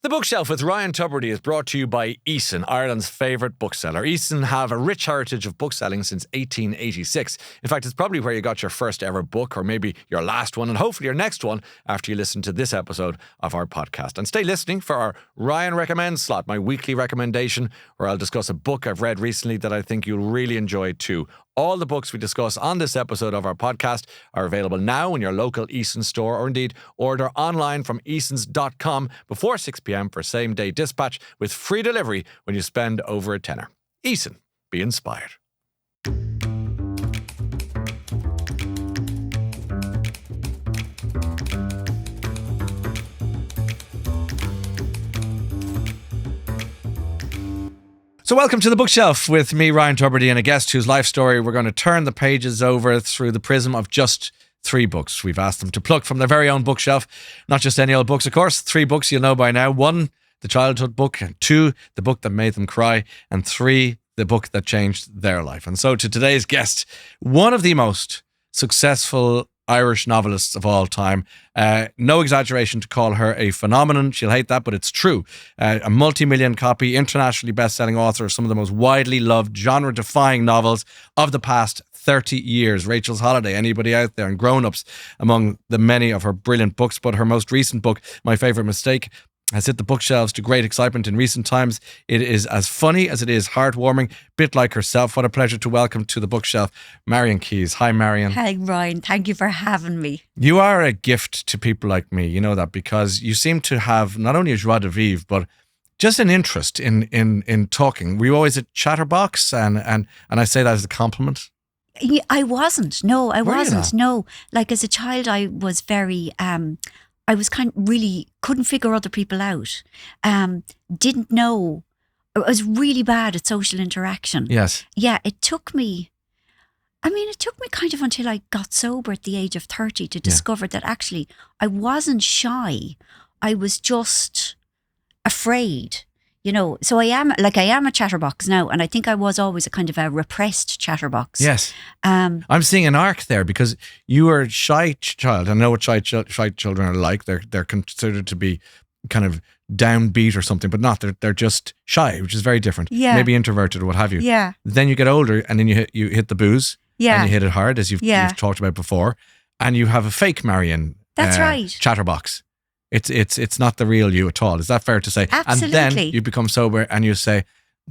The Bookshelf with Ryan Tubridy is brought to you by Eason, Ireland's favourite bookseller. Eason have a rich heritage of bookselling since 1886. In fact, it's probably where you got your first ever book, or maybe your last one, and hopefully your next one after you listen to this episode of our podcast. And stay listening for our Ryan Recommends slot, my weekly recommendation, where I'll discuss a book I've read recently that I think you'll really enjoy too. All the books we discuss on this episode of our podcast are available now in your local Eason store, or indeed order online from easons.com before 6 p.m. for same-day dispatch with free delivery when you spend over a tenner. Eason, be inspired. So welcome to The Bookshelf with me, Ryan Tubridy, and a guest whose life story we're going to turn the pages over through the prism of just 3 books. We've asked them to pluck from their very own bookshelf, not just any old books, of course. 3 books you'll know by now. 1, the childhood book, 2, the book that made them cry, and 3, the book that changed their life. And so to today's guest, one of the most successful Irish novelists of all time. No exaggeration to call her a phenomenon. She'll hate that, but it's true. A multi-million copy, internationally best-selling author of some of the most widely loved, genre-defying novels of the past 30 years. Rachel's Holiday, anybody out there, and Grown-Ups among the many of her brilliant books. But her most recent book, My Favourite Mistake, has hit the bookshelves to great excitement in recent times. It is as funny as it is heartwarming, bit like herself. What a pleasure to welcome to the bookshelf Marian Keyes. Hi, Marian. Hi, Ryan. Thank you for having me. You are a gift to people like me, you know that, because you seem to have not only a joie de vivre, but just an interest in talking. Were you always a chatterbox? And I say that as a compliment. Yeah, I wasn't. No, I Were you wasn't. not? No. Like as a child, I was very... I was kind of really couldn't figure other people out. Didn't know. I was really bad at social interaction. Yes. Yeah, it took me kind of until I got sober at the age of 30 to discover that actually I wasn't shy. I was just afraid. You know, so I am a chatterbox now, and I think I was always a kind of a repressed chatterbox. Yes. I'm seeing an arc there, because you were a shy child. I know what shy children are like. They're considered to be kind of downbeat or something, but not. They're just shy, which is very different. Yeah. Maybe introverted or what have you. Yeah. Then you get older, and then you hit the booze. Yeah. And you hit it hard, as you've talked about before, and you have a fake Marian. That's right. Chatterbox. It's not the real you at all. Is that fair to say? Absolutely. And then you become sober and you say,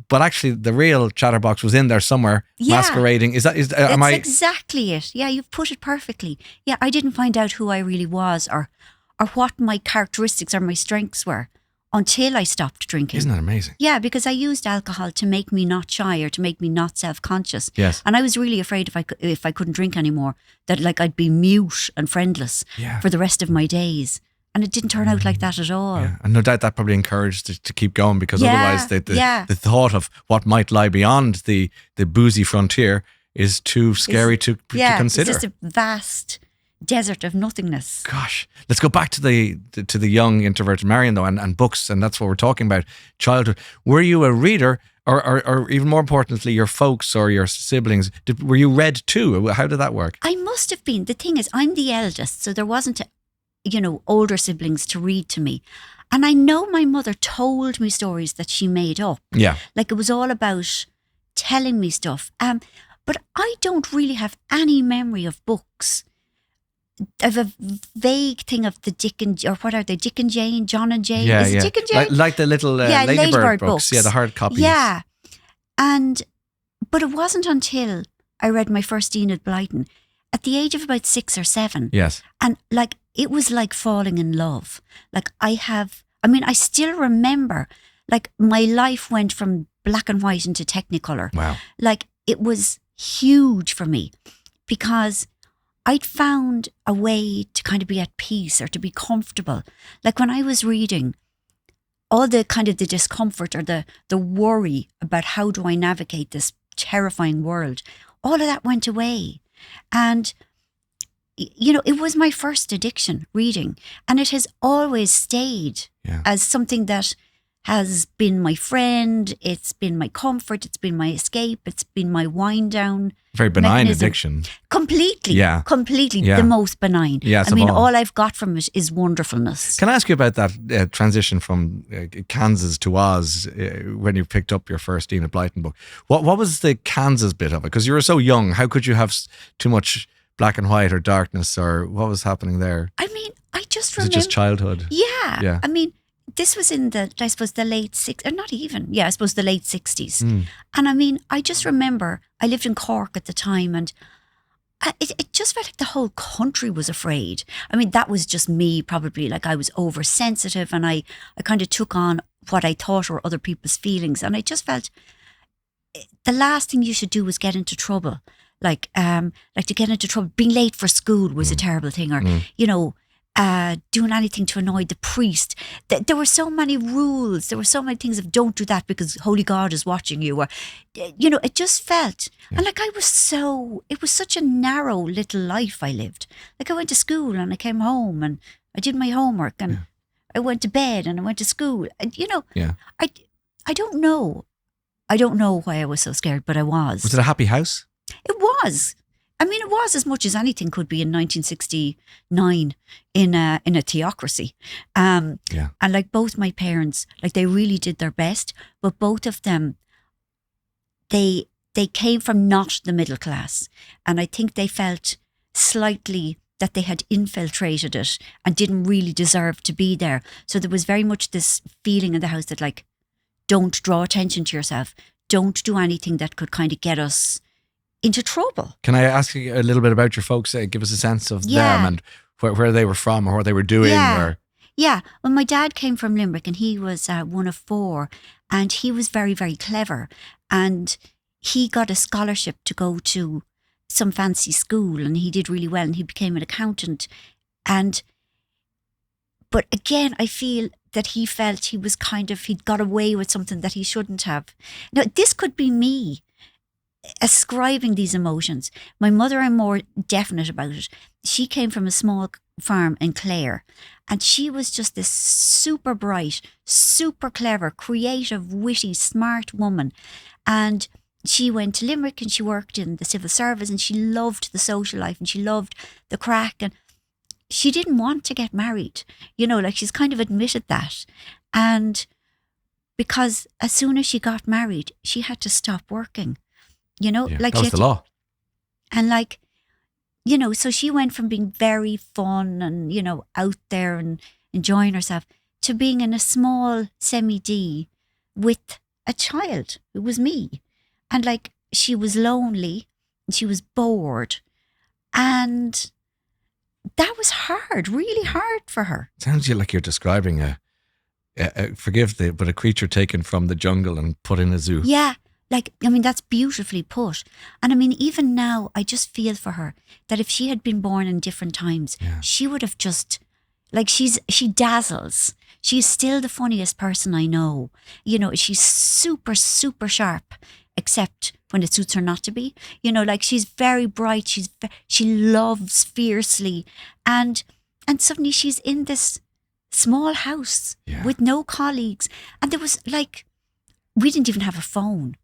but actually the real chatterbox was in there somewhere, masquerading. That's exactly it. Yeah, you've put it perfectly. Yeah, I didn't find out who I really was or what my characteristics or my strengths were until I stopped drinking. Isn't that amazing? Yeah, because I used alcohol to make me not shy or to make me not self-conscious. Yes. And I was really afraid if I couldn't drink anymore, that like I'd be mute and friendless for the rest of my days. And it didn't turn out like that at all. Yeah. And no doubt that probably encouraged it to keep going, because otherwise the thought of what might lie beyond the boozy frontier is too scary to consider. It's just a vast desert of nothingness. Gosh, let's go back to the young introverted Marian though, and books, and that's what we're talking about. Childhood. Were you a reader, or even more importantly, your folks or your siblings? Were you read too? How did that work? I must have been. The thing is, I'm the eldest, so there wasn't older siblings to read to me. And I know my mother told me stories that she made up. Yeah. Like it was all about telling me stuff. But I don't really have any memory of books. I have a vague thing of the Dick and Jane, John and Jane. Yeah, Is it Dick and Jane? Like the little Ladybird books. Yeah, the hard copies. Yeah. But it wasn't until I read my first Enid Blyton at the age of about 6 or 7. Yes. And like, it was like falling in love. Like I still remember, like my life went from black and white into Technicolor. Wow. Like it was huge for me because I'd found a way to kind of be at peace or to be comfortable. Like when I was reading, all the kind of the discomfort or the worry about how do I navigate this terrifying world, all of that went away. And it was my first addiction, reading, and it has always stayed as something that has been my friend. It's been my comfort. It's been my escape. It's been my wind down. Very benign mechanism. addiction. Completely. Yeah. Completely. Yeah. The most benign. Yes, I mean, of all. all I've got from it is wonderfulness. Can I ask you about that transition from Kansas to Oz when you picked up your first Enid Blyton book? What was the Kansas bit of it? Because you were so young. How could you have too much black and white or darkness, or what was happening there? I mean, I just Was remember. it just childhood? Yeah. Yeah. I mean, this was in the, I suppose, the late 60s, or not even, I suppose the late 60s. And I mean, I just remember, I lived in Cork at the time, and it just felt like the whole country was afraid. I mean, that was just me, probably, like I was oversensitive, and I kind of took on what I thought were other people's feelings. And I just felt the last thing you should do was get into trouble. Like to get into trouble, being late for school was a terrible thing, or, you know, doing anything to annoy the priest. There were so many rules. There were so many things of don't do that because Holy God is watching you. Or, you know, it just felt, and like it was such a narrow little life I lived. Like I went to school and I came home and I did my homework and I went to bed and I went to school. And, you know, I don't know. I don't know why I was so scared, but I was. Was it a happy house? It was. I mean, it was as much as anything could be in 1969 in a theocracy. And like both my parents, like they really did their best, but both of them, they came from not the middle class. And I think they felt slightly that they had infiltrated it and didn't really deserve to be there. So there was very much this feeling in the house that like, don't draw attention to yourself. Don't do anything that could kind of get us into trouble. Can I ask you a little bit about your folks? Give us a sense of them and where they were from or what they were doing. Yeah. Well, my dad came from Limerick and he was one of four, and he was very, very clever. And he got a scholarship to go to some fancy school, and he did really well, and he became an accountant. But again, I feel that he felt he was he'd got away with something that he shouldn't have. Now, this could be me ascribing these emotions. My mother, I'm more definite about it. She came from a small farm in Clare, and she was just this super bright, super clever, creative, witty, smart woman. And she went to Limerick and she worked in the civil service, and she loved the social life and she loved the crack, and she didn't want to get married. You know, like she's kind of admitted that. And because as soon as she got married, she had to stop working. You know, like that was the law. And like, you know, so she went from being very fun and, you know, out there and enjoying herself to being in a small semi-D with a child who was me. And like, she was lonely and she was bored. And that was hard, really hard for her. Sounds like you're describing a creature taken from the jungle and put in a zoo. Yeah. Like, I mean, that's beautifully put. And I mean, even now, I just feel for her that if she had been born in different times, she would have just, like, she dazzles. She's still the funniest person I know. You know, she's super, super sharp, except when it suits her not to be. You know, like, she's very bright. She loves fiercely. And suddenly she's in this small house with no colleagues. And there was, like, we didn't even have a phone.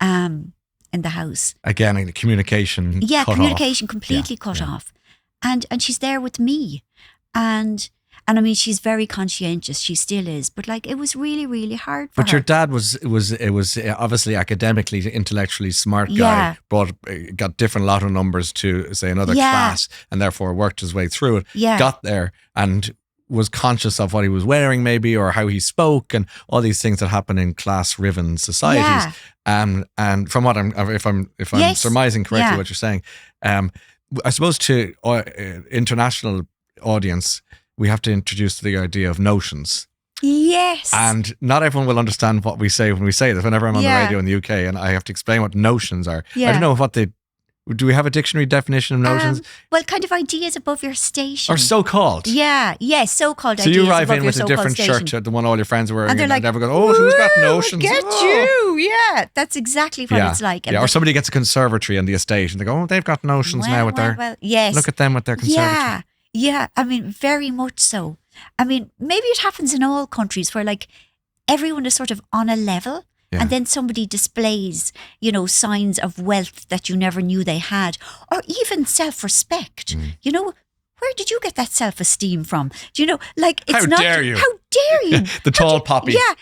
In the house. Again, the communication communication completely cut off. And she's there with me. And I mean, she's very conscientious. She still is. But like, it was really, really hard for her. But your dad was obviously academically, intellectually smart guy, got different lotto numbers to, say, another class, and therefore worked his way through it. Yeah. Got there and was conscious of what he was wearing maybe, or how he spoke, and all these things that happen in class-riven societies. And from what if I'm surmising correctly what you're saying, I suppose to international audience, we have to introduce the idea of notions. Yes. And not everyone will understand what we say when we say this. Whenever I'm on the radio in the UK and I have to explain what notions are, I don't know what do we have a dictionary definition of notions? Well, kind of ideas above your station. Or so-called. Yeah, yes, so-called ideas. So you arrive in with a different shirt to the one all your friends are wearing, and they're like, never go, who's got notions? Get you. Yeah, that's exactly what it's like. And or somebody gets a conservatory on the estate and they go, they've got notions now with their... yes. Look at them with their conservatory. Yeah, I mean, very much so. I mean, maybe it happens in all countries where, like, everyone is sort of on a level. Yeah. And then somebody displays, signs of wealth that you never knew they had, or even self-respect. Where did you get that self-esteem from? It's How not. dare you? How dare you? The tall poppy. Yeah,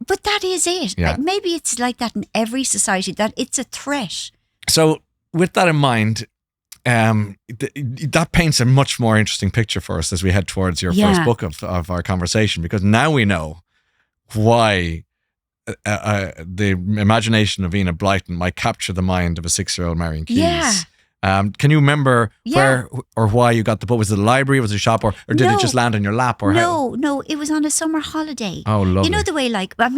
but that is it. Yeah. Maybe it's like that in every society, that it's a threat. So with that in mind, that paints a much more interesting picture for us as we head towards your first book of our conversation, because now we know why the imagination of Enid Blyton might capture the mind of a 6-year-old Marian Keyes. Yeah. Can you remember where or why you got the book? Was it a library? Was it a shop? Or did it just land on your lap? Or No, it was on a summer holiday. Oh, lovely. You know the way,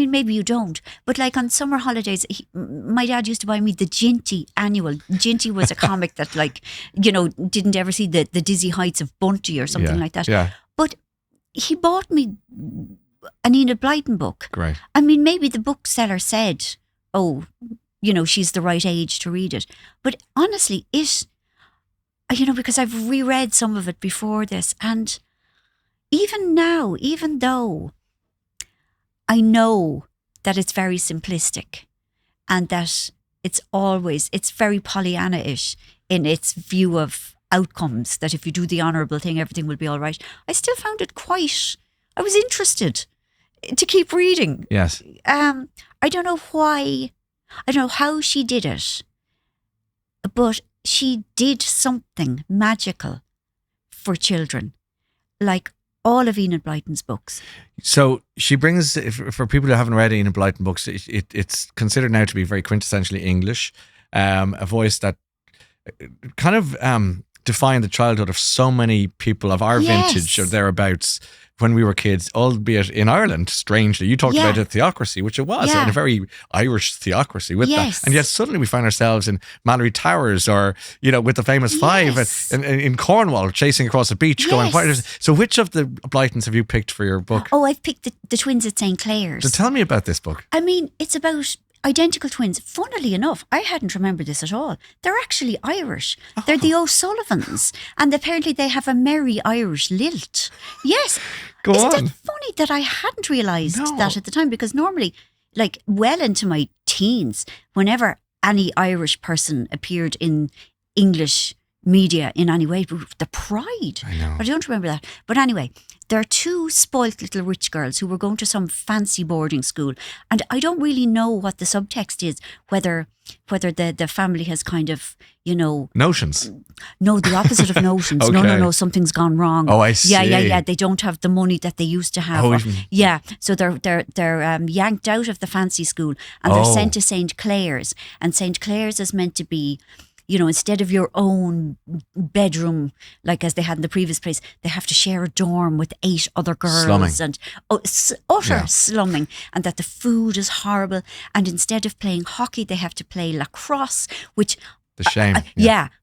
maybe you don't, but on summer holidays, my dad used to buy me the Ginty annual. Ginty was a comic that didn't ever see the dizzy heights of Bunty or something like that. Yeah. But he bought me an Enid Blyton book. Great. I mean, maybe the bookseller said, she's the right age to read it. But honestly, because I've reread some of it before this, and even now, even though I know that it's very simplistic and that it's very Pollyanna-ish in its view of outcomes, that if you do the honourable thing, everything will be all right, I still found it I was interested to keep reading. Yes. I don't know why. I don't know how she did it, but she did something magical for children, like all of Enid Blyton's books. So she brings, for people who haven't read Enid Blyton books, it's considered now to be very quintessentially English, a voice that kind of defined the childhood of so many people of our vintage or thereabouts when we were kids, albeit in Ireland, strangely. You talked about a theocracy, which it was, and a very Irish theocracy with that. And yet suddenly we find ourselves in Mallory Towers or, with the famous five in Cornwall, chasing across a beach going, so which of the Blytons have you picked for your book? Oh, I've picked the twins at St. Clair's. So tell me about this book. I mean, it's about identical twins. Funnily enough, I hadn't remembered this at all. They're actually Irish. Oh. They're the O'Sullivans. And apparently they have a merry Irish lilt. Yes. Isn't it funny that I hadn't realised that at the time? Because normally, well into my teens, whenever any Irish person appeared in English media in any way, the pride. I know. But I don't remember that. But anyway, there are two spoilt little rich girls who were going to some fancy boarding school. And I don't really know what the subtext is, whether the family has kind of, Notions? No, the opposite of notions. Okay. No, something's gone wrong. Oh, I see. Yeah. They don't have the money that they used to have. So they're yanked out of the fancy school and they're sent to St. Clair's. And St. Clair's is meant to be, instead of your own bedroom, like as they had in the previous place, they have to share a dorm with 8 other girls. Slumming. And utter slumming. And that the food is horrible. And instead of playing hockey, they have to play lacrosse, which... The shame.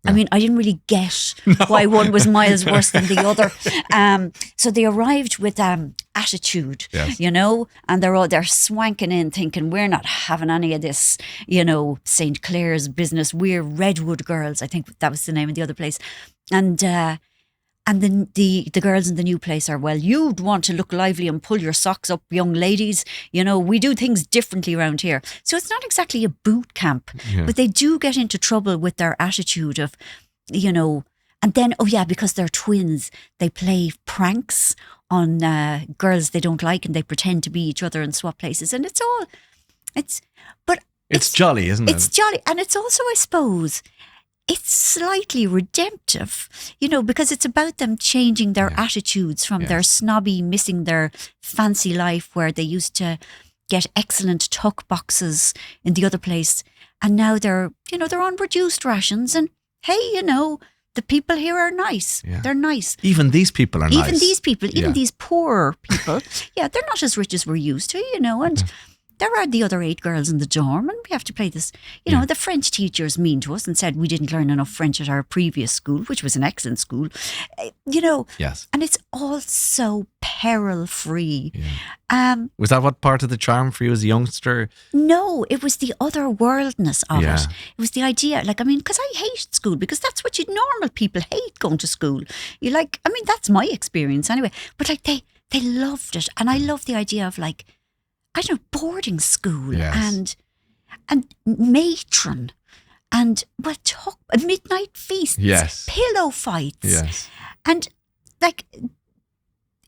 I mean, I didn't really get why one was miles worse than the other. So they arrived with attitude, and they're swanking in thinking, we're not having any of this, St. Clair's business. We're Redwood girls. I think that was the name of the other place. And then the girls in the new place are, well, you'd want to look lively and pull your socks up, young ladies. We do things differently around here. So it's not exactly a boot camp, but they do get into trouble with their attitude of, and then, because they're twins, they play pranks on girls they don't like and they pretend to be each other and swap places. And it's jolly, isn't it? It's jolly. And it's also, I suppose, it's slightly redemptive, because it's about them changing their attitudes from their snobby, missing their fancy life where they used to get excellent tuck boxes in the other place. And now they're on reduced rations. And hey, the people here are nice. Yeah. They're nice. Even these people are nice. Even these people, even these poorer people. They're not as rich as we're used to, and... There are the other 8 girls in the dorm, and we have to play this. The French teacher's mean to us and said we didn't learn enough French at our previous school, which was an excellent school. Yes. And it's all so peril-free. Yeah. Was that what part of the charm for you as a youngster? No, it was the otherworldness of it. It was the idea, because I hated school, because that's what normal people hate, going to school. That's my experience anyway. But they loved it, and I love the idea of I don't know, boarding school Yes. and matron and midnight feasts, Yes. pillow fights. Yes. And like,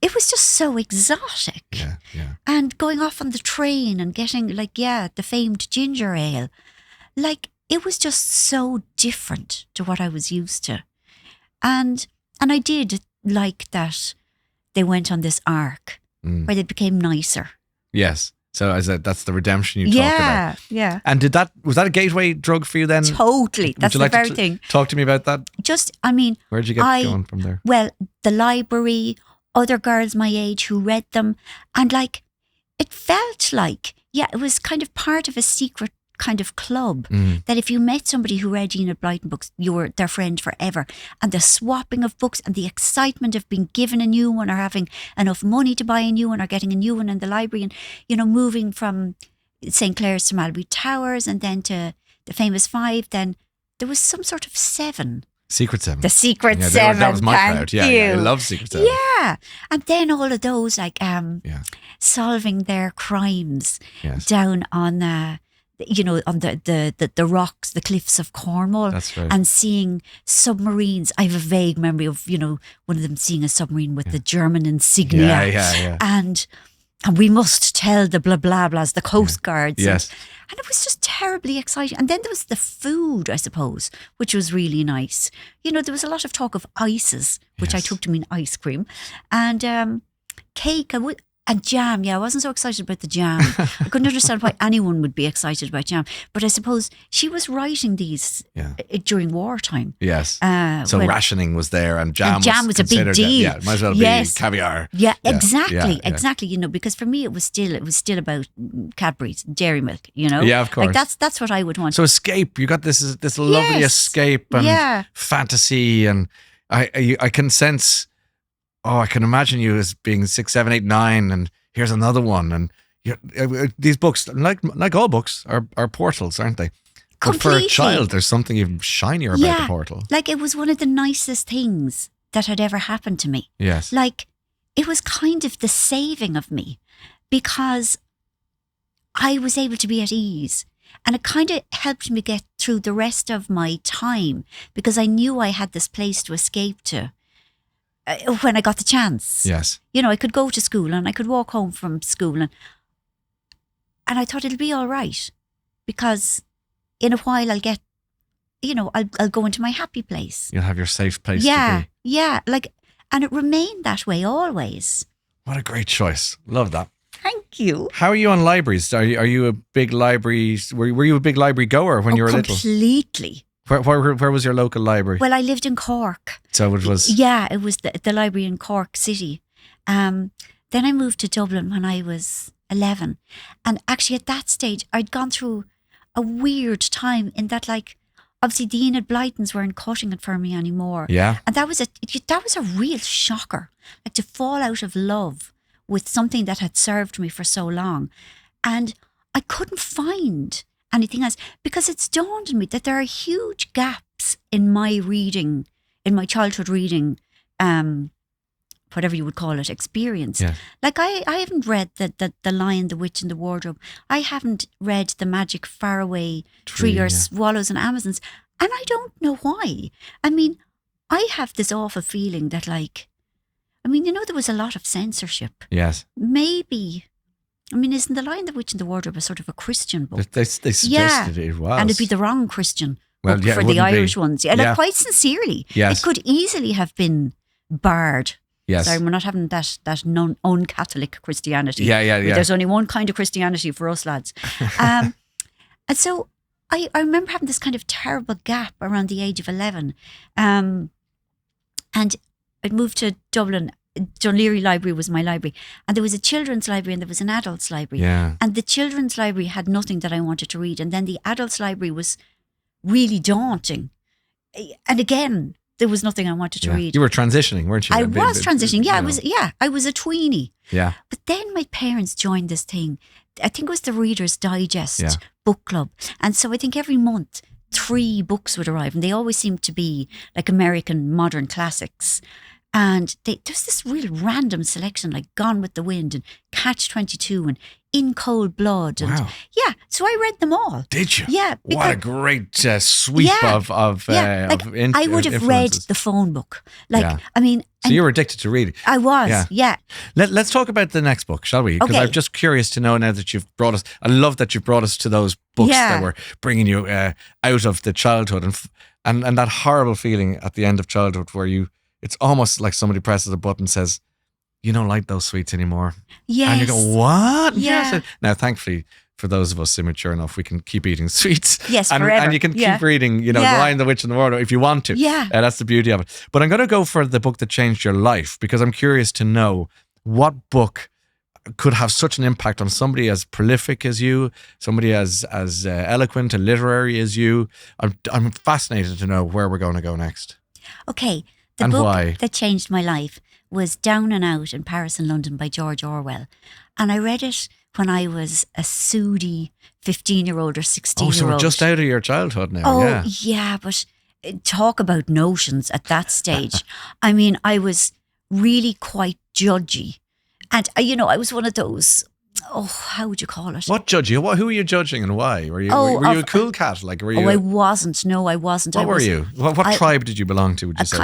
it was just so exotic. Yeah. Yeah. And going off on the train and getting the famed ginger ale. Like, it was just so different to what I was used to. And I did like that they went on this arc where they became nicer. Yes. So as that's the redemption you talk about. Yeah. And was that a gateway drug for you then? Totally. Would That's you the like very to thing. Talk to me about that. Where did you get going from there? Well, the library, other girls my age who read them, and like, it felt like, it was kind of part of a secret kind of club that if you met somebody who read Enid Blyton books, you were their friend forever. And the swapping of books and the excitement of being given a new one or having enough money to buy a new one or getting a new one in the library, and, you know, moving from St. Clair's to Malbury Towers and then to the famous 5. Then there was some sort of 7. Secret 7. The Secret 7. That was my crowd. Thank you. Yeah, I love Secret 7. Yeah. And then all of those solving their crimes down on on the rocks, the cliffs of Cornwall. That's right. And seeing submarines. I have a vague memory of, one of them seeing a submarine with the German insignia. Yeah. And we must tell the blah blah blahs, the coast guards. Yes. And it was just terribly exciting. And then there was the food, I suppose, which was really nice. There was a lot of talk of ices, which I took to mean ice cream, and cake and jam. Yeah, I wasn't so excited about the jam. I couldn't understand why anyone would be excited about jam. But I suppose she was writing these during wartime. Yes. So rationing was there, and jam was a big deal. Yeah, it might as well be caviar. Yeah, exactly. Because for me it was still about Cadbury's, dairy milk. Yeah, of course. Like that's what I would want. So escape. You got this lovely escape and fantasy, and I can sense. Oh, I can imagine you as being 6, 7, 8, 9, and here's another one. And these books, like all books, are portals, aren't they? But for a child, there's something even shinier about the portal. Like, it was one of the nicest things that had ever happened to me. Yes. Like, it was kind of the saving of me, because I was able to be at ease. And it kind of helped me get through the rest of my time, because I knew I had this place to escape to. When I got the chance. Yes. I could go to school and I could walk home from school, and I thought it'll be all right, because in a while I'll get, I'll go into my happy place. You'll have your safe place to be. Yeah. And it remained that way always. What a great choice. Love that. Thank you. How are you on libraries? Are you a big library, were you a big library goer when you were little? Completely. Where was your local library? Well, I lived in Cork. So it was... Yeah, it was the library in Cork City. Then I moved to Dublin when I was 11. And actually at that stage, I'd gone through a weird time in that, like, obviously the Enid Blytons weren't cutting it for me anymore. Yeah. And that was a real shocker. Like, to fall out of love with something that had served me for so long. And I couldn't find anything else, because it's dawned on me that there are huge gaps in my reading, in my childhood reading, whatever you would call it, experience. Yeah. Like, I haven't read the Lion, the Witch and the Wardrobe. I haven't read The Magic Faraway Tree or Swallows and Amazons, and I don't know why. I mean, I have this awful feeling that, like, there was a lot of censorship. Yes. Maybe. Isn't The Lion, the Witch and the Wardrobe a sort of a Christian book? They suggested it was. And it'd be the wrong Christian book for the Irish ones. Yeah, like, quite sincerely. Yes. It could easily have been barred. Yes. Sorry, we're not having that un-Catholic Christianity. Yeah. There's only one kind of Christianity for us lads. And so I remember having this kind of terrible gap around the age of 11. And I'd moved to Dublin. Dún Laoghaire Library was my library, and there was a children's library and there was an adults library. Yeah. And the children's library had nothing that I wanted to read, and then the adults library was really daunting. And again, there was nothing I wanted to read. You were transitioning, weren't you? I was transitioning. I was a tweenie. Yeah. But then my parents joined this thing. I think it was the Reader's Digest book club, and so I think every month 3 books would arrive, and they always seemed to be like American modern classics. And there's this real random selection, like Gone with the Wind and Catch-22 and in cold blood. And Wow. yeah, so I read them all. Did you? Yeah. What a great sweep of I would have read influences. the phone book. Like, Yeah. I mean, So you were addicted to reading. I was, yeah. Let's talk about the next book, shall we? Because Okay. I'm just curious to know now that you've brought us. I love that you've brought us to those books that were bringing you out of the childhood and that horrible feeling at the end of childhood where it's almost like somebody presses a button and says, you don't like those sweets anymore. Yes. And you go, what? Yeah. Yes. Now, thankfully, for those of us immature enough, we can keep eating sweets. Yes, and, forever. And you can Yeah. keep reading, The Lion, the Witch, and the Wardrobe if you want to. Yeah. That's the beauty of it. But I'm going to go for the book that changed your life because I'm curious to know what book could have such an impact on somebody as prolific as you, somebody as eloquent and literary as you. I'm fascinated to know where we're going to go next. Okay. The And book why? that changed my life was Down and Out in Paris and London by George Orwell. And I read it when I was a soody 15-year-old or 16-year-old. Oh, so we're just out of your childhood now. Oh, Yeah. but talk about notions at that stage. I mean, I was really quite judgy. And, I was one of those, how would you call it? What judge you? Who were you judging and why? Were you a cool cat? Like, were you? I wasn't. No, I wasn't. What were you? What tribe did you belong to? Would you say?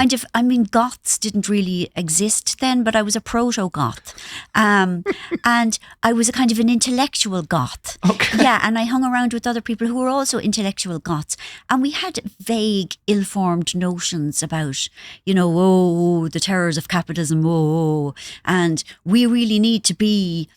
Goths didn't really exist then, but I was a proto-goth. And I was a kind of an intellectual goth. Okay. Yeah, and I hung around with other people who were also intellectual goths. And we had vague, ill-formed notions about, the terrors of capitalism, and we really need to be,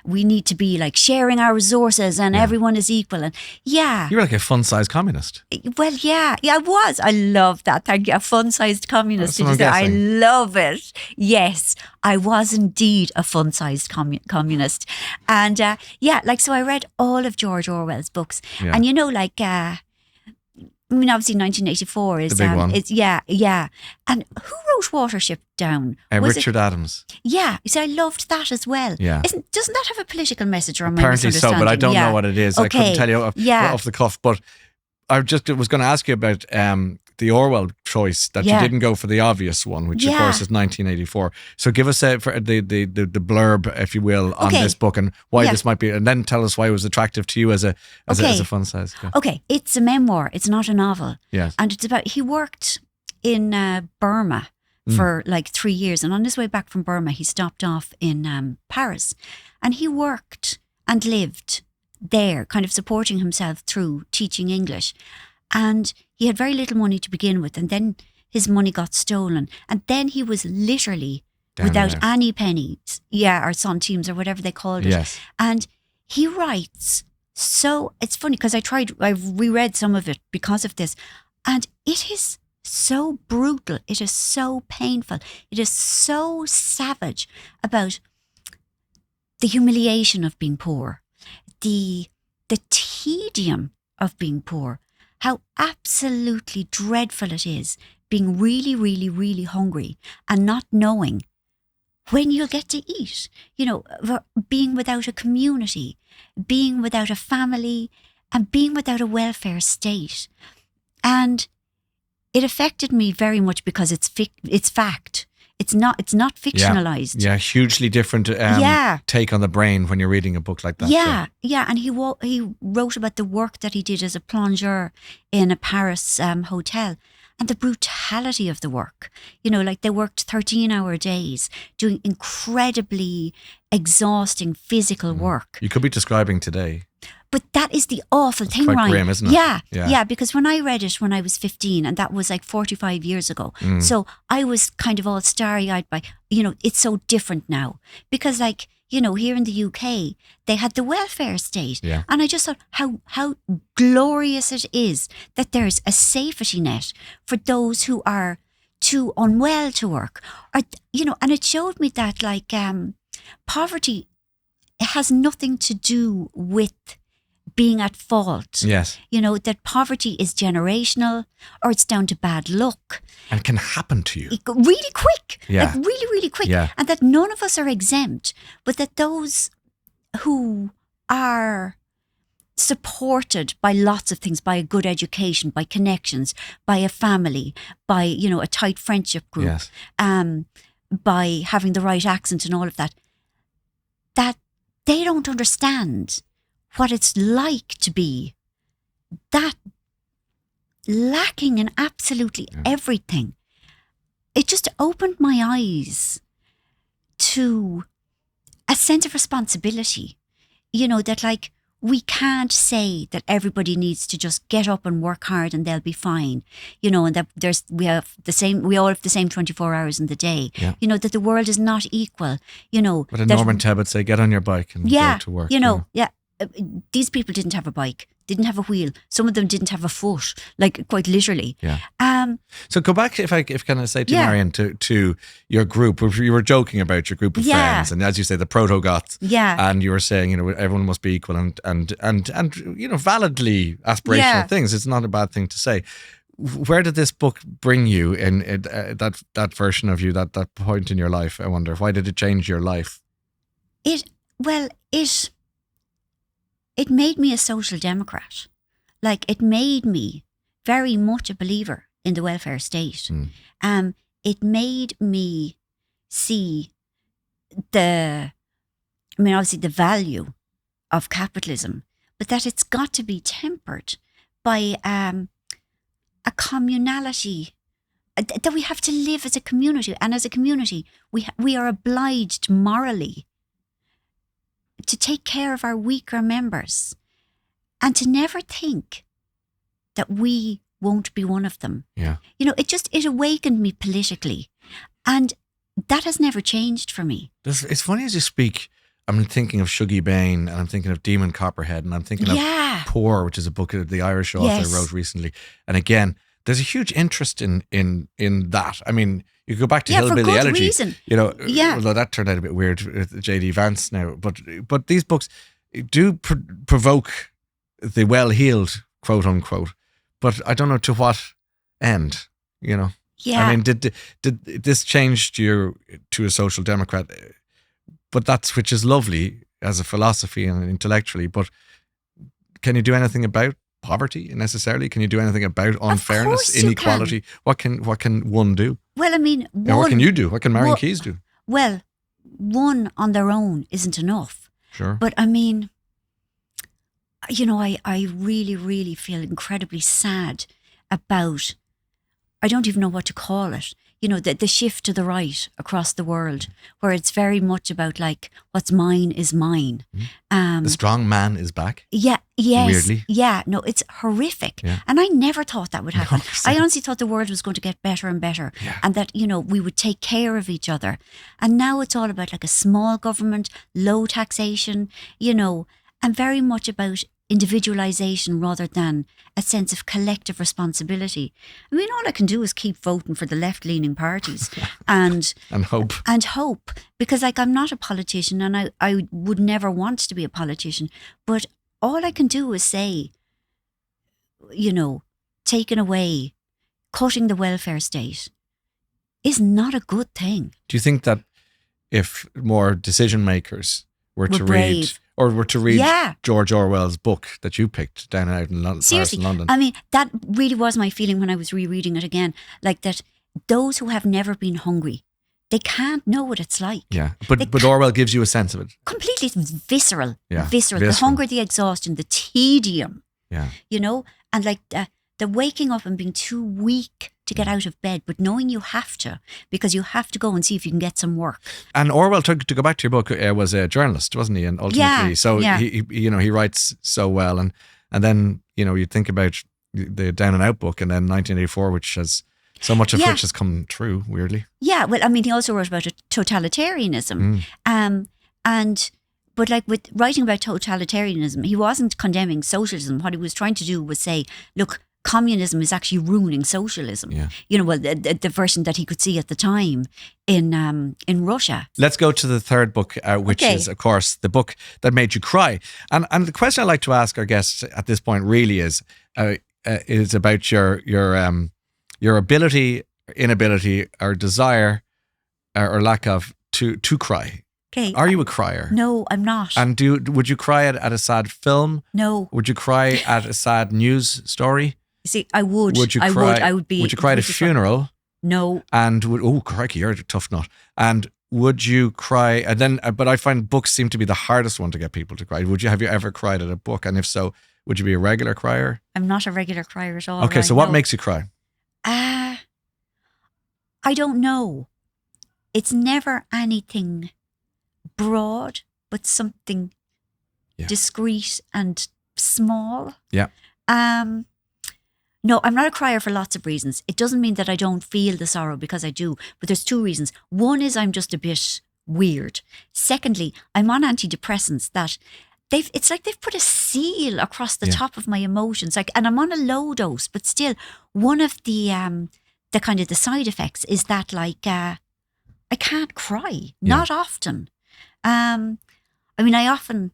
we need to be like sharing our resources and everyone is equal. And yeah. You were like a fun-sized communist. Well, yeah, I was. I love that. Thank you. A fun-sized communist. That's what I'm I guessing. love it. Yes, I was indeed a fun-sized communist. And so I read all of George Orwell's books. Yeah. And obviously 1984 is The big one. Yeah. And who wrote Watership Down? Richard Adams. Yeah, I loved that as well. Yeah. Doesn't that have a political message or am I Apparently so, but I don't know what it is. I couldn't tell you off the cuff. But I was going to ask you about the Orwell choice that you didn't go for the obvious one, which of course is 1984. So give us the blurb, if you will, on this book and why this might be, and then tell us why it was attractive to you as a fun size. Yeah. Okay, it's a memoir. It's not a novel. Yes. And it's about, he worked in Burma for like 3 years. And on his way back from Burma, he stopped off in Paris. And he worked and lived there, kind of supporting himself through teaching English. And he had very little money to begin with. And then his money got stolen. And then he was literally without any pennies. Yeah, or centimes or whatever they called it. Yes. And he writes. So it's funny because I reread some of it because of this. And it is so brutal. It is so painful. It is so savage about the humiliation of being poor, the tedium of being poor, how absolutely dreadful it is being really, really, really hungry and not knowing when you'll get to eat, being without a community, being without a family, and being without a welfare state. And it affected me very much because it's fact. It's not fictionalized. Yeah, hugely different take on the brain when you're reading a book like that. Yeah. And he wrote about the work that he did as a plongeur in a Paris hotel. And the brutality of the work, like they worked 13-hour days doing incredibly exhausting physical work. You could be describing today. But that is the awful thing, quite Ryan. grim, isn't it? Yeah, because when I read it when I was 15, and that was like 45 years ago. So I was kind of all starry-eyed by, it's so different now. Because here in the UK, they had the welfare state. Yeah. And I just thought how glorious it is that there's a safety net for those who are too unwell to work. Or, and it showed me that poverty has nothing to do with being at fault. Yes. That poverty is generational or it's down to bad luck. And can happen to you. Really quick. Yeah. Like really, really quick. Yeah. And that none of us are exempt, but that those who are supported by lots of things, by a good education, by connections, by a family, by, a tight friendship group, Yes. by having the right accent and all of that, that they don't understand what it's like to be that lacking in absolutely everything. It just opened my eyes to a sense of responsibility, that like we can't say that everybody needs to just get up and work hard and they'll be fine, and that we all have the same 24 hours in the day, that the world is not equal, What did Norman Tebbit say? Get on your bike and go to work. These people didn't have a bike, didn't have a wheel. Some of them didn't have a foot, like quite literally. Yeah. So go back, if can I say to Marian, to your group. You were joking about your group of friends, and as you say, the proto-goths. Yeah. And you were saying, everyone must be equal, and validly aspirational things. It's not a bad thing to say. Where did this book bring you in that version of you, that point in your life? I wonder, why did it change your life? It made me a social democrat. Like, it made me very much a believer in the welfare state. It made me see obviously the value of capitalism, but that it's got to be tempered by a communality, that we have to live as a community. And as a community, we are obliged morally to take care of our weaker members and to never think that we won't be one of them. Yeah. It awakened me politically, and that has never changed for me. It's funny as you speak, I'm thinking of Shuggie Bain, and I'm thinking of Demon Copperhead, and I'm thinking of Poor, which is a book that the Irish author wrote recently. And again, there's a huge interest in that. I mean, you go back to Hillbilly for good Elegy, reason. Although that turned out a bit weird with J.D. Vance now. But these books do provoke the well-heeled, quote unquote. But I don't know to what end. Yeah. I mean, did this change you to a social democrat? But which is lovely as a philosophy and intellectually. But can you do anything about poverty necessarily? Can you do anything about unfairness, inequality? What can one do? Well, I mean, what can you do? What can Marian Keyes do? Well, one on their own isn't enough. Sure. But I mean, I really, really feel incredibly sad about, I don't even know what to call it, the shift to the right across the world, where it's very much about like, what's mine is mine. The strong man is back. Yeah, yes. Weirdly. Yeah, no, it's horrific. Yeah. And I never thought that would happen. 100%. I honestly thought the world was going to get better and better, and that, we would take care of each other. And now it's all about like a small government, low taxation, and very much about individualization rather than a sense of collective responsibility. I mean, all I can do is keep voting for the left-leaning parties and hope. And hope, because like, I'm not a politician, and I would never want to be a politician, but all I can do is say, taking away, cutting the welfare state is not a good thing. Do you think that if more decision makers were to read George Orwell's book that you picked down and out in London, seriously, Paris and London? I mean, that really was my feeling when I was rereading it again. Like that, those who have never been hungry, they can't know what it's like. Yeah, but Orwell gives you a sense of it. Completely, it's visceral. Yeah, visceral. The hunger, the exhaustion, the tedium. Yeah. And like the waking up and being too weak to get out of bed, but knowing you have to, because you have to go and see if you can get some work. And Orwell, to go back to your book, was a journalist, wasn't he? And ultimately, he writes so well. And then, you think about the Down and Out book, and then 1984, which has so much of which has come true, weirdly. Yeah, well, I mean, he also wrote about totalitarianism. But like with writing about totalitarianism, he wasn't condemning socialism. What he was trying to do was say, look, communism is actually ruining socialism. Yeah. The version that he could see at the time in Russia. Let's go to the third book, which is, of course, the book that made you cry. And the question I like to ask our guests at this point really is about your ability, inability, or desire, or lack of to cry. Okay. Are you a crier? No, I'm not. And would you cry at a sad film? No. Would you cry at a sad news story? You see, I would. Would you cry? I would be. Would you cry at a funeral? No. And crikey, you're a tough nut. And would you cry? And then, but I find books seem to be the hardest one to get people to cry. Have you ever cried at a book? And if so, would you be a regular crier? I'm not a regular crier at all. Okay, so what makes you cry? I don't know. It's never anything broad, but something discreet and small. Yeah. No, I'm not a crier for lots of reasons. It doesn't mean that I don't feel the sorrow, because I do. But there's two reasons. One is I'm just a bit weird. Secondly, I'm on antidepressants that it's like they've put a seal across the top of my emotions. And I'm on a low dose, but still, one of the kind of the side effects is that I can't cry. Not often. I often,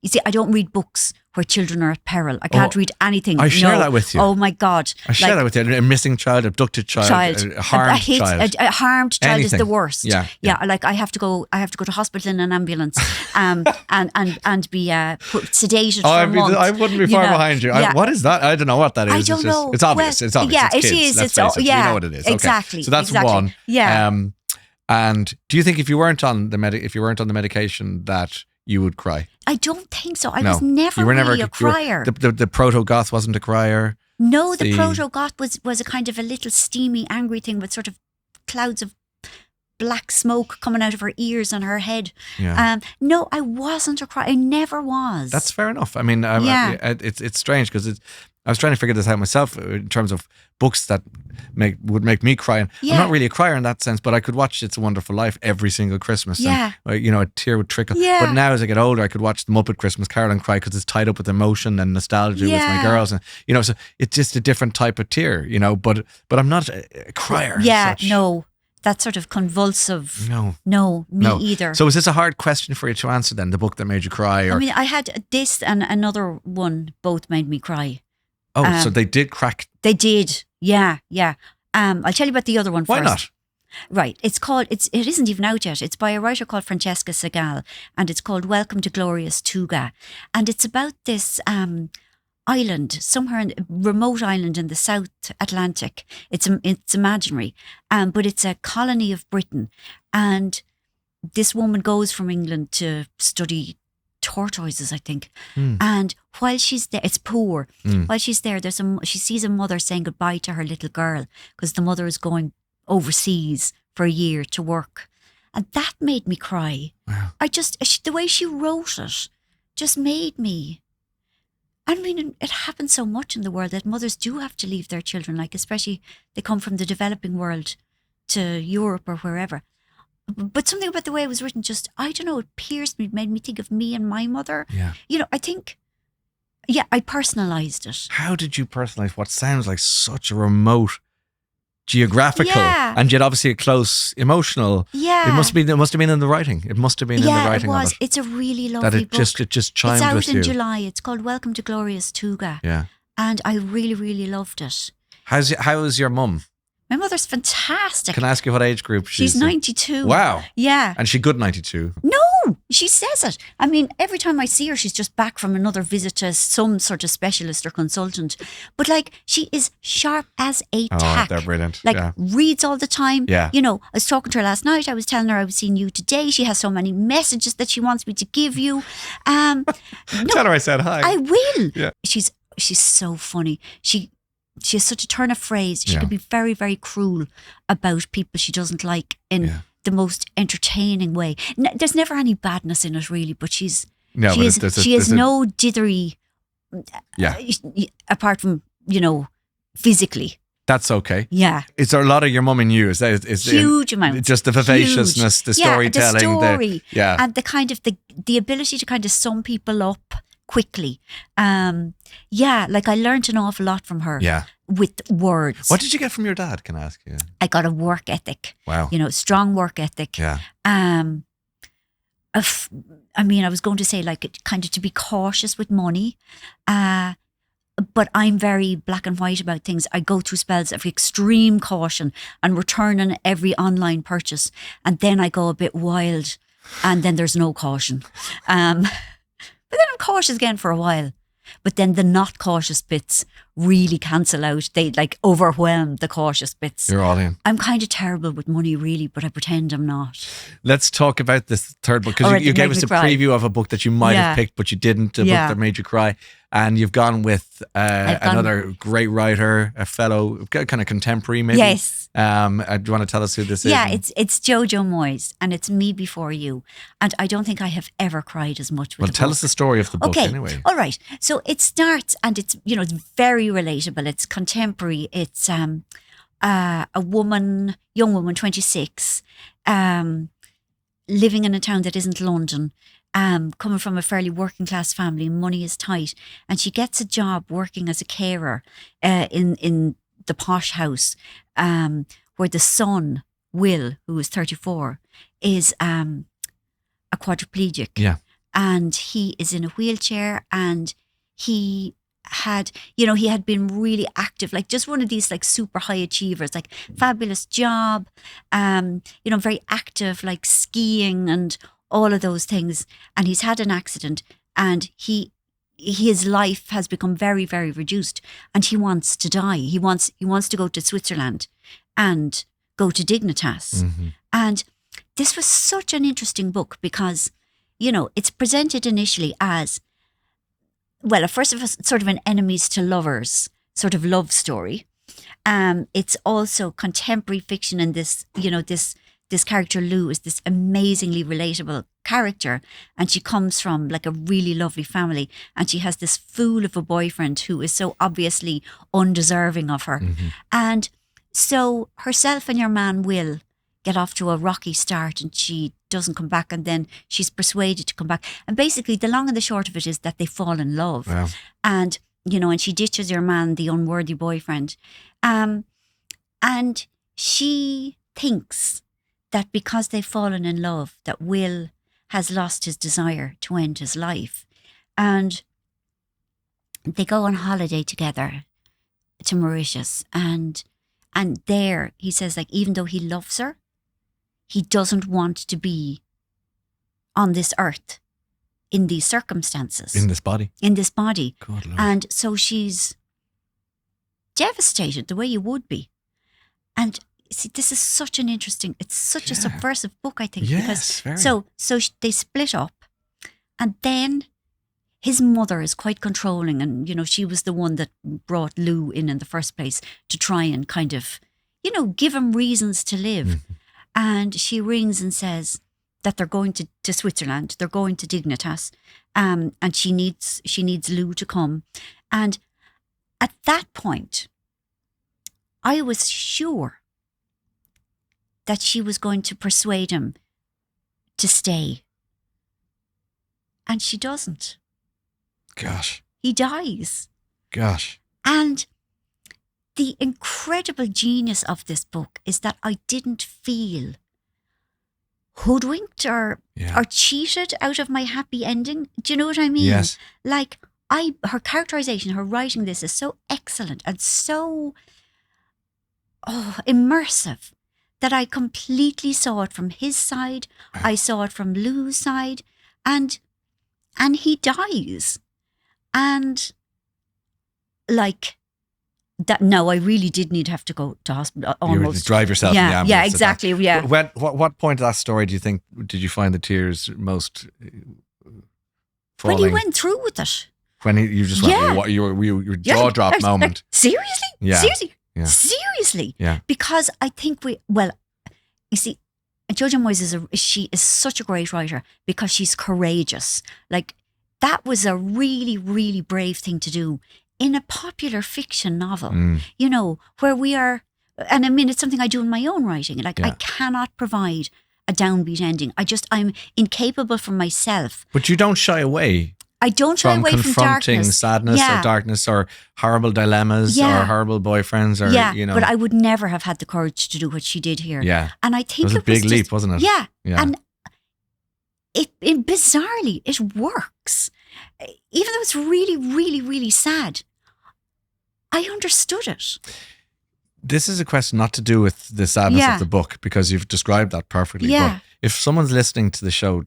you see, I don't read books where children are at peril. I can't read anything. I share that with you. Oh my God. I share that with you. A missing child, abducted child, a harmed child. A harmed child Anything. is the worst. Yeah. Like I have to go to hospital in an ambulance and be sedated for a month. I wouldn't be far behind you. What is that? I don't know what that is. I don't know. It's obvious. It's obvious. Yeah, it's kids. it is. Let's face it. We know what it is. Okay. Exactly. So that's one. Yeah. And do you think if you weren't on the medication that you would cry? I don't think so. I was never really a crier. The proto-goth wasn't a crier. No, the proto-goth was a kind of a little steamy, angry thing with sort of clouds of black smoke coming out of her ears and her head. Yeah. No, I wasn't a crier. I never was. That's fair enough. I mean, it's strange because I was trying to figure this out myself in terms of books that would make me cry. And I'm not really a crier in that sense, but I could watch It's a Wonderful Life every single Christmas. Yeah. And, a tear would trickle. Yeah. But now as I get older, I could watch The Muppet Christmas Carol and cry because it's tied up with emotion and nostalgia with my girls. And, so it's just a different type of tear, but I'm not a crier. Yeah, no. That sort of convulsive. No, me either. So is this a hard question for you to answer then, the book that made you cry? Or? I mean, I had this and another one, both made me cry. Oh, so they did crack. They did. Yeah. I'll tell you about the other one first. Why not? Right. It isn't even out yet. It's by a writer called Francesca Segal, and it's called Welcome to Glorious Tuga. And it's about this island, somewhere in a remote island in the South Atlantic. It's imaginary, but it's a colony of Britain. And this woman goes from England to study tortoises, I think. And while she's there, it's poor. While she's there, she sees a mother saying goodbye to her little girl because the mother is going overseas for a year to work. And that made me cry. Wow. The way she wrote it just made me. I mean, it happens so much in the world that mothers do have to leave their children, especially they come from the developing world to Europe or wherever. But something about the way it was written I don't know, it pierced me, made me think of me and my mother. Yeah. I think, I personalised it. How did you personalise what sounds like such a remote, geographical, and yet obviously a close emotional? Yeah. It must have been in the writing. It must have been in the writing it was. of it. It's a really lovely book. It just chimed with you. It's out in July. It's called Welcome to Glorious Tuga. Yeah. And I really, really loved it. How is your mum? My mother's fantastic. Can I ask you what age group she's 92. Wow. Yeah. And she good 92? No, she says it. I mean, every time I see her, she's just back from another visit to some sort of specialist or consultant. But she is sharp as a tack. Oh, they're brilliant. Reads all the time. Yeah. I was talking to her last night. I was telling her I was seeing you today. She has so many messages that she wants me to give you. Tell her I said hi. I will. Yeah. She's so funny. She has such a turn of phrase. She can be very, very cruel about people she doesn't like in the most entertaining way. There's never any badness in it, really, but she has no dithery. Yeah. Apart from physically. That's okay. Yeah. Is there a lot of your mum in you? Is huge amount. Just the vivaciousness, the storytelling, the story, and the kind of the ability to kind of sum people up quickly. I learned an awful lot from her. Yeah. With words. What did you get from your dad? Can I ask you? I got a work ethic. Wow. Strong work ethic. Yeah. I was going to say kind of to be cautious with money. But I'm very black and white about things. I go through spells of extreme caution and returning every online purchase. And then I go a bit wild and then there's no caution. But then I'm cautious again for a while. but then the not cautious bits really cancel out. They like overwhelm the cautious bits. You're all in. I'm kind of terrible with money, really, but I pretend I'm not. Let's talk about this third book, because Alright, you it gave made us me a cry. preview of a book that you might have picked, but you didn't. A book that made you cry. And you've gone with another great writer, a fellow kind of contemporary, maybe. Yes. Do you want to tell us who this is? Yeah, it's Jojo Moyes, and it's Me Before You. And I don't think I have ever cried as much with Well, the tell book. us the story of the book anyway. All right. So it starts, and it's it's very relatable. It's contemporary. It's a young woman, 26, living in a town that isn't London, coming from a fairly working class family. Money is tight, and she gets a job working as a carer in the posh house, where the son, Will, who is 34, is a quadriplegic. Yeah. And he is in a wheelchair, and he had been really active, like just one of these like super high achievers, like fabulous job, very active, like skiing and all of those things. And he's had an accident, and his life has become very, very reduced, and he wants to die. He wants to go to Switzerland and go to Dignitas. Mm-hmm. And this was such an interesting book because, it's presented initially as, well, first of all, sort of an enemies to lovers sort of love story. It's also contemporary fiction, and this character Lou is this amazingly relatable character, and she comes from like a really lovely family, and she has this fool of a boyfriend who is so obviously undeserving of her. Mm-hmm. And so herself and your man Will get off to a rocky start, and she doesn't come back, and then she's persuaded to come back. And basically the long and the short of it is that they fall in love. Wow. And, and she ditches your man, the unworthy boyfriend. And she thinks that because they've fallen in love, that Will has lost his desire to end his life. And they go on holiday together to Mauritius. And there he says, like, even though he loves her, he doesn't want to be on this earth in these circumstances. In this body. God, Lord. And so she's devastated the way you would be. And see, this is such an interesting, it's such a subversive book, I think. Yes, very. So they split up, and then his mother is quite controlling, and, she was the one that brought Lou in the first place to try and kind of, give him reasons to live. Mm-hmm. And she rings and says that they're going to Switzerland, they're going to Dignitas, and she needs Lou to come. And at that point, I was sure that she was going to persuade him to stay. And she doesn't. Gosh. He dies. Gosh. And the incredible genius of this book is that I didn't feel hoodwinked or cheated out of my happy ending. Do you know what I mean? Yes. Like, her characterization, her writing this is so excellent and so immersive that I completely saw it from his side. I saw it from Lou's side, and he dies. And like that, no, I really did have to go to hospital. Almost. You would drive yourself in the ambulance. Yeah, exactly. Yeah. What point of that story did you find the tears most falling? When he went through with it. When you just went, your jaw dropped moment. Seriously? Yeah. Seriously? Yeah. Seriously? Yeah. Because I think you see, Jojo Moyes she is such a great writer because she's courageous. Like, that was a really, really brave thing to do in a popular fiction novel, where we are, and I mean, it's something I do in my own writing. Like, I cannot provide a downbeat ending. I'm incapable for myself. But you don't shy away. I don't shy away from confronting darkness. sadness or darkness or horrible dilemmas or horrible boyfriends or, but I would never have had the courage to do what she did here. Yeah. And I think it was a big leap, wasn't it? Yeah. Yeah. And it bizarrely, it works. Even though it's really, really, really sad, I understood it. This is a question not to do with the sadness of the book, because you've described that perfectly. Yeah. But if someone's listening to the show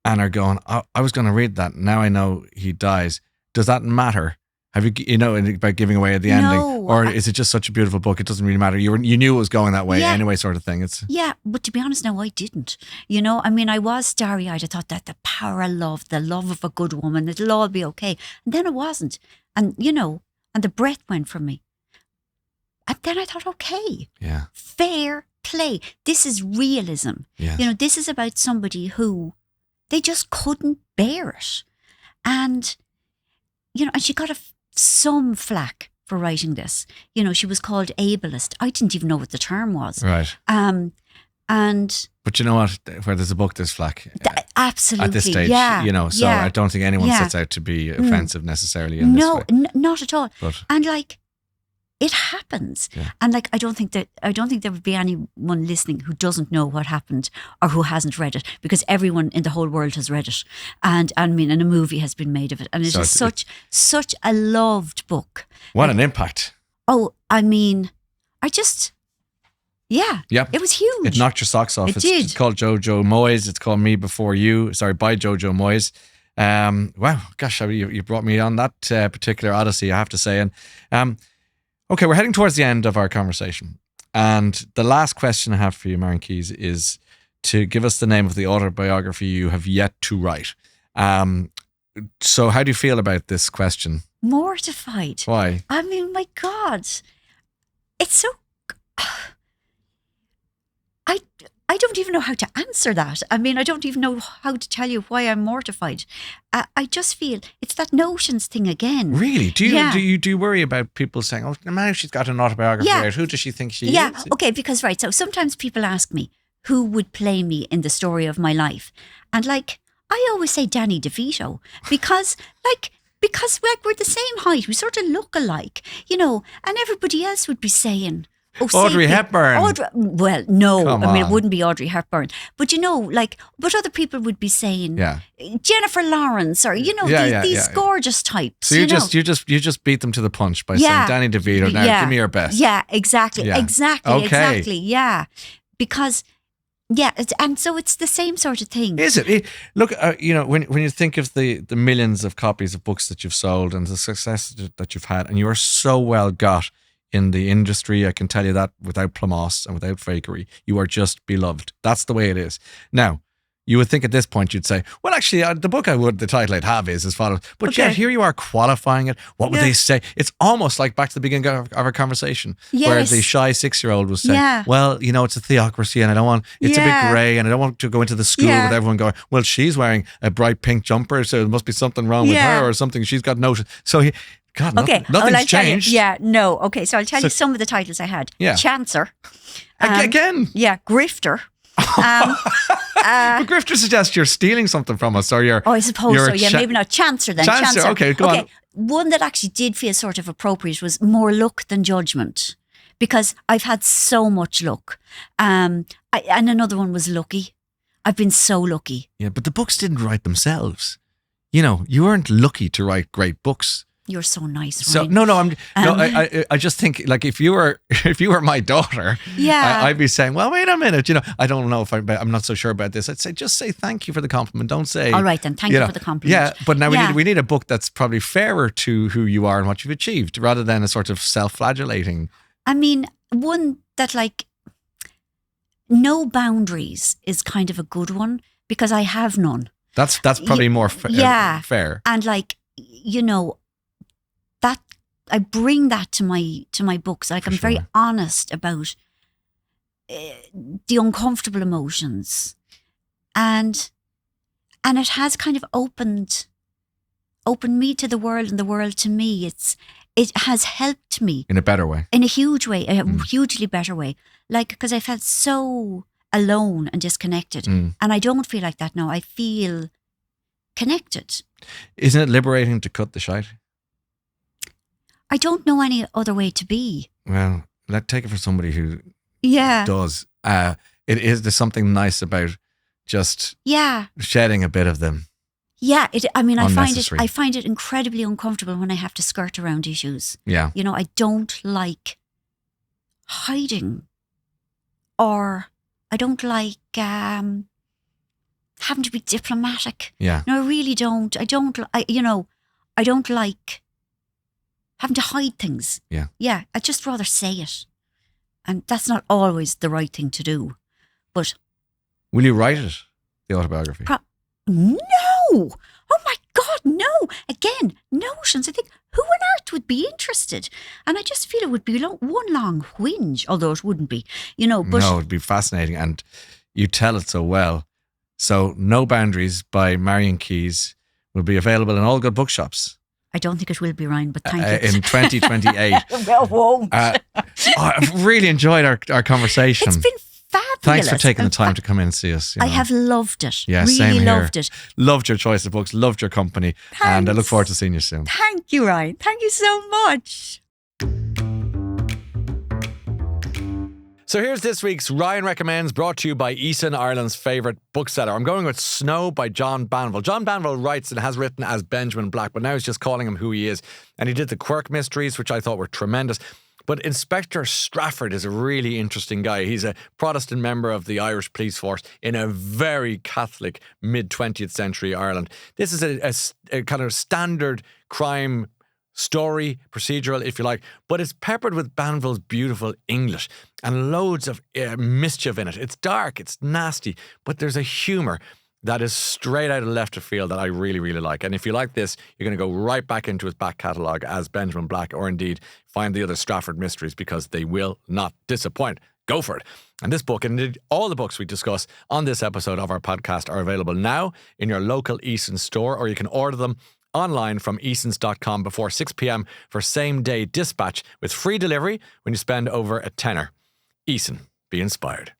and are going, I was going to read that, now I know he dies, does that matter? Have you know, by giving away at the ending? No, Or is it just such a beautiful book, it doesn't really matter? You knew it was going that way anyway, sort of thing. Yeah, but to be honest, no, I didn't. You know, I mean, I was starry-eyed. I thought that the power of love, the love of a good woman, it'll all be okay. And then it wasn't. And, you know, and the breath went from me. And then I thought, okay, fair play. This is realism. Yes. You know, this is about somebody who, they just couldn't bear it. And, you know, and she got some flack for writing this. You know, she was called ableist. I didn't even know what the term was. Right. And but you know what? Where there's a book, there's flack. Absolutely. At this stage, you know, so I don't think anyone sets out to be offensive necessarily in this way. No, not at all. But, and like, it happens. Yeah. And like, I don't think there would be anyone listening who doesn't know what happened or who hasn't read it, because everyone in the whole world has read it. And I mean, and a movie has been made of it. And it is such a loved book. What an impact. Oh, I mean, Yep. It was huge. It knocked your socks off. It did. It's called Jojo Moyes. It's called Me Before You. Sorry, by Jojo Moyes. Wow, gosh, you brought me on that particular odyssey, I have to say. And okay, we're heading towards the end of our conversation. And the last question I have for you, Marian Keyes, is to give us the name of the autobiography you have yet to write. So how do you feel about this question? Mortified. Why? I mean, my God. It's so... I don't even know how to answer that. I mean, I don't even know how to tell you why I'm mortified. I just feel it's that notions thing again. Really? Do you worry about people saying, "Oh, now she's got an autobiography out. Who does she think she is?" Yeah. Okay. Because so sometimes people ask me who would play me in the story of my life, and like I always say Danny DeVito because we're the same height, we sort of look alike, you know, and everybody else would be saying, oh, Audrey Hepburn. Well, no. Come I mean, on. it wouldn't be Audrey Hepburn. But, you know, like, but other people would be saying Jennifer Lawrence or, you know, these gorgeous types. So you just beat them to the punch by saying Danny DeVito. Now, give me your best. Yeah, exactly. Yeah. Exactly. Yeah. Because, and so it's the same sort of thing. Is it? Look, you know, when you think of the millions of copies of books that you've sold and the success that you've had, and you are so well got in the industry, I can tell you that without plumos and without fakery, you are just beloved. That's the way it is. Now, you would think at this point you'd say, well, actually, the title I'd have is as follows. But yet here you are qualifying it. What would they say? It's almost like back to the beginning of our conversation, where the shy 6-year-old was saying, well, you know, it's a theocracy and it's a bit grey and I don't want to go into the school with everyone going, well, she's wearing a bright pink jumper, so there must be something wrong with her or something. She's got notice. So God, nothing's changed. Okay, so I'll tell you some of the titles I had. Yeah. Chancer. Again? Yeah, Grifter. But Grifter suggests you're stealing something from us, or you're... Oh, I suppose so. Yeah, maybe not. Chancer then. Chancer, okay, go on. One that actually did feel sort of appropriate was More Luck Than Judgment, because I've had so much luck. And another one was Lucky. I've been so lucky. Yeah, but the books didn't write themselves. You know, you weren't lucky to write great books. You're so nice, Ryan. So I just think, like, if you were my daughter, I'd be saying, well, wait a minute, you know, I don't know if I'm not so sure about this. I'd say, just say thank you for the compliment. Don't say, all right then, thank you for the compliment. Yeah, but now we need a book that's probably fairer to who you are and what you've achieved, rather than a sort of self-flagellating. I mean, one that, like, No Boundaries is kind of a good one because I have none. That's probably more fair. And, like, you know, that I bring that to my books. Like, I'm very honest about the uncomfortable emotions, and it has kind of opened me to the world and the world to me. It has helped me in a better way, in a huge way, a hugely better way. Like, because I felt so alone and disconnected, and I don't feel like that now. I feel connected. Isn't it liberating to cut the shite? I don't know any other way to be. Well, let's take it for somebody who does. There's something nice about just shedding a bit of them. Yeah, I find it incredibly uncomfortable when I have to skirt around issues. Yeah. You know, I don't like hiding, or I don't like having to be diplomatic. Yeah. No, I really don't. You know, I don't like having to hide things. Yeah. Yeah, I'd just rather say it. And that's not always the right thing to do. But will you write it, the autobiography? no! Oh my God, no! Again, notions. I think, who on earth would be interested? And I just feel it would be one long whinge, although it wouldn't be, you know. But no, it'd be fascinating. And you tell it so well. So, No Boundaries by Marian Keyes will be available in all good bookshops. I don't think it will be, Ryan, but thank you. In 2028. Well, it won't. I've really enjoyed our conversation. It's been fabulous. Thanks for taking the time to come in and see us. I have loved it. Yeah, really same here. loved it. Loved your choice of books, loved your company, and I look forward to seeing you soon. Thank you, Ryan. Thank you so much. So here's this week's Ryan Recommends, brought to you by Eason, Ireland's favourite bookseller. I'm going with Snow by John Banville. John Banville writes and has written as Benjamin Black, but now he's just calling him who he is. And he did the Quirk mysteries, which I thought were tremendous. But Inspector Strafford is a really interesting guy. He's a Protestant member of the Irish police force in a very Catholic mid-20th century Ireland. This is a kind of standard crime story, procedural, if you like, but it's peppered with Banville's beautiful English and loads of mischief in it. It's dark, it's nasty, but there's a humour that is straight out of left of field that I really, really like. And if you like this, you're going to go right back into his back catalogue as Benjamin Black, or indeed find the other Strafford mysteries, because they will not disappoint. Go for it. And this book, and indeed all the books we discuss on this episode of our podcast, are available now in your local Eason store, or you can order them online from easons.com before 6 p.m. for same-day dispatch with free delivery when you spend over a tenner. Eason, be inspired.